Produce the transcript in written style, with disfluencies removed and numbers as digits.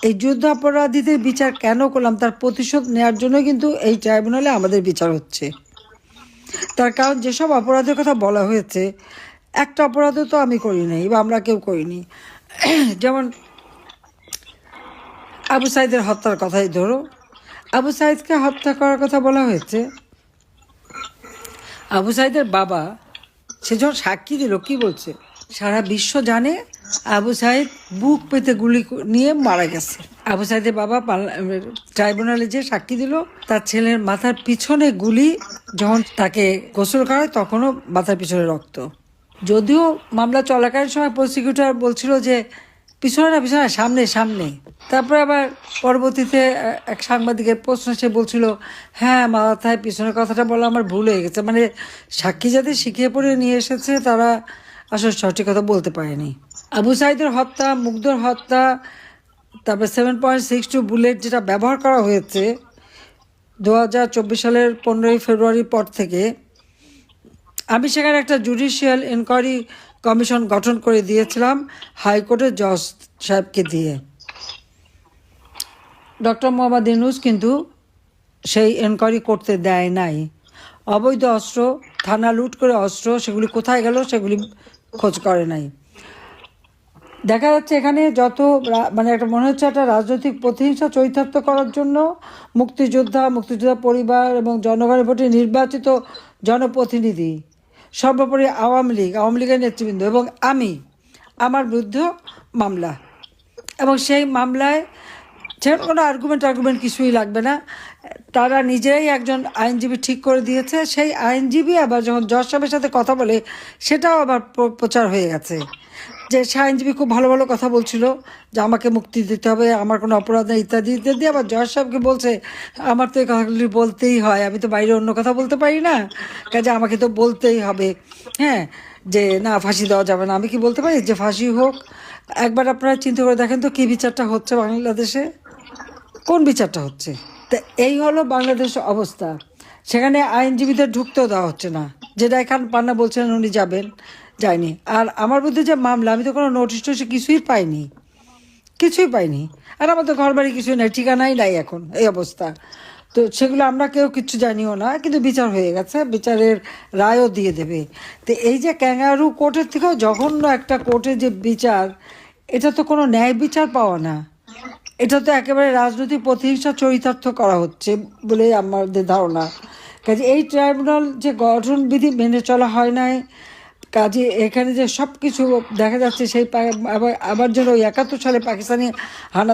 এই যুদ্ধাপরাধীদের বিচার কেন করলাম তার প্রতিশোধ নেওয়ার জন্য কিন্তু এই ট্রাইব্যুনালে আমাদের বিচার হচ্ছে। তার কারণ যেসব অপরাধের কথা বলা হয়েছে, একটা অপরাধও তো আমি করি নাই বা আমরা কেউ করিনি। যেমন আবু সাইদের হত্যার কথাই ধরো, আবু সাইদকে হত্যা করার কথা বলা হয়েছে। আবু সাইদের বাবা সে যখন সাক্ষী দিল কি বলছে, সারা বিশ্ব জানে আবু সাইদ বুক পেতে গুলি নিয়ে মারা গেছে। আবু সাইদের বাবা ট্রাইব্যুনালে যে সাক্ষী দিল, তার ছেলের মাথার পিছনে গুলি, যখন তাকে গোসল করায় তখনও মাথার পিছনে রক্ত। যদিও মামলা চলাকালীন সময় প্রসিকিউটর বলছিল যে পিছনে না পিছনে, সামনে সামনে। তারপরে আবার পরবর্তীতে এক সাংবাদিকের প্রশ্ন সে বলছিল হ্যাঁ মাথায় পিছনের কথাটা বলা আমার ভুল হয়ে গেছে। মানে সাক্ষী যাদের শিখিয়ে পড়ে নিয়ে এসেছে তারা আসলে সঠিক কথা বলতে পারেনি। আবু সাইদের হত্যা, মুগ্ধর হত্যা, তারপরে 7.62 বুলেট যেটা ব্যবহার করা হয়েছে 2024 সালের 15ই ফেব্রুয়ারির পর থেকে, আমি সেখানে একটা জুডিশিয়াল ইনকোয়ারি কমিশন গঠন করে দিয়েছিলাম হাইকোর্টের জজ সাহেবকে দিয়ে। ডক্টর মোহাম্মদ ইউনূস কিন্তু সেই এনকোয়ারি করতে দেয় নাই। অবৈধ অস্ত্র, থানা লুট করে অস্ত্র, সেগুলি কোথায় গেল সেগুলি খোঁজ করে নাই। দেখা যাচ্ছে এখানে যত মানে একটা মনে হচ্ছে একটা রাজনৈতিক প্রতিহিংসা চরিতার্থ করার জন্য মুক্তিযোদ্ধা পরিবার এবং জনগণের ভোটে নির্বাচিত জনপ্রতিনিধি, সর্বোপরি আওয়ামী লীগের নেতৃবৃন্দ এবং আমার বিরুদ্ধে মামলা, এবং সেই মামলায় সেরকম কোনো আর্গুমেন্ট কিছুই লাগবে না। তারা নিজেরাই একজন আইনজীবী ঠিক করে দিয়েছে। সেই আইনজীবী আবার যখন জজ সাহেবের সাথে কথা বলে সেটাও আবার প্রচার হয়ে গেছে যে সে আইনজীবী খুব ভালো ভালো কথা বলছিল যে আমাকে মুক্তি দিতে হবে, আমার কোনো অপরাধ নেই ইত্যাদি ইত্যাদি। আবার জজ সাহেবকে বলছে আমার তো এই কথাগুলি বলতেই হয়, আমি তো বাইরে অন্য কথা বলতে পারি না, কাজে আমাকে তো বলতেই হবে হ্যাঁ যে না ফাঁসি দেওয়া যাবে না। আমি কি বলতে পারি যে ফাঁসি হোক? একবার আপনারা চিন্তা করে দেখেন তো কী বিচারটা হচ্ছে বাংলাদেশে, কোন বিচারটা হচ্ছে? তা এই হলো বাংলাদেশের অবস্থা। সেখানে আইনজীবীদের ঢুকতেও দেওয়া হচ্ছে না, যেটা এখান পান্না বলছেন উনি যাবেন, যায়নি। আর আমার বিরুদ্ধে যে মামলা, আমি তো কোনো নোটিশ কিছুই পাইনি। আর আমাদের ঘর বাড়ি কিছুই নাই, ঠিকানাই নাই এখন এই অবস্থা। তো সেগুলো আমরা কেউ কিচ্ছু জানিও না, কিন্তু বিচার হয়ে গেছে, বিচারের রায়ও দিয়ে দেবে। তো এই যে ক্যাঙ্গারু কোর্টের থেকেও জঘন্য একটা কোর্টের যে বিচার, এটা তো কোনো ন্যায় বিচার পাওয়া না, এটা তো একেবারে রাজনৈতিক প্রতিহিংসা চরিতার্থ করা হচ্ছে বলে আমাদের ধারণা। কাজে এই ট্রাইব্যুনাল যে গঠনবিধি মেনে চলা হয় নাই, কাজে এখানে যে সব কিছু দেখা যাচ্ছে সেই আবার যেন 71 সালে পাকিস্তানি হানা